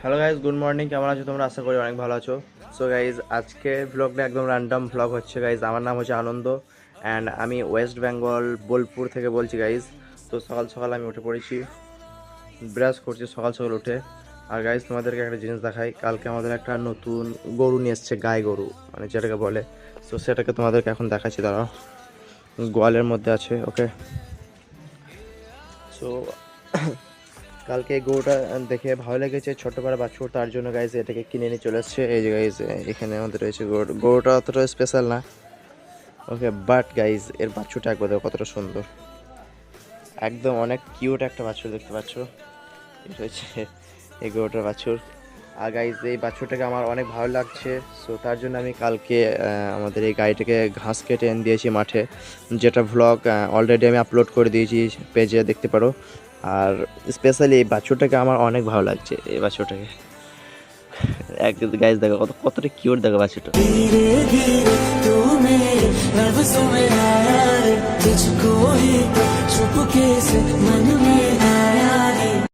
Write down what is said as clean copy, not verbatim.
Hello guys, good morning. কেমন আছো তোমরা? আশা করি অনেক ভালো আছো। সো গাইজ, আজকে ব্লগটা একদম র্যান্ডম ব্লগ হচ্ছে গাইজ। আমার নাম হচ্ছে আনন্দ অ্যান্ড আমি ওয়েস্ট বেঙ্গল বোলপুর থেকে বলছি গাইজ। তো সকাল সকাল আমি উঠে পড়েছি, ব্রাশ করছি সকাল সকাল উঠে। আর গাইজ তোমাদেরকে একটা জিনিস দেখাই, কালকে আমাদের একটা নতুন গরু নিয়ে এসছে, গাই গরু মানে যেটাকে বলে। সো সেটাকে তোমাদেরকে এখন দেখাচ্ছি, দাঁড়াও। গোয়ালের মধ্যে আছে, ওকে। সো কালকে এই গরুটা দেখে ভালো লেগেছে, ছোট্ট করে বাছুর, তার জন্য গাইজ এটাকে কিনে নিয়ে চলে এসছে। এই যে গাইজ এখানে আমাদের রয়েছে গরুটা অতটা স্পেশাল না, ওকে, বাট গাইজ এর বাছুরটা একবার দেখো কতটা সুন্দর, একদম অনেক কিউট একটা বাছুর, দেখতে পাচ্ছ। এটা হচ্ছে এই গরুটার বাছুর। আর গাইজ এই বাছুরটাকে আমার অনেক ভালো লাগছে। সো তার জন্য আমি কালকে আমাদের এই গাড়িটাকে ঘাস কেটে এনে দিয়েছি মাঠে, যেটা ভ্লগ অলরেডি আমি আপলোড করে দিয়েছি পেজে, দেখতে পারো। আর স্পেশালি এই বাছুরটাকে আমার অনেক ভালো লাগছে, এই বাছুরটাকে এক গাইজ দেখো কতটা কিউট, দেখো বাছুরটা। धीरे धीरे तू मेरे लफ्ज़ों में आया रे, तुझको ही तो चुपके से मन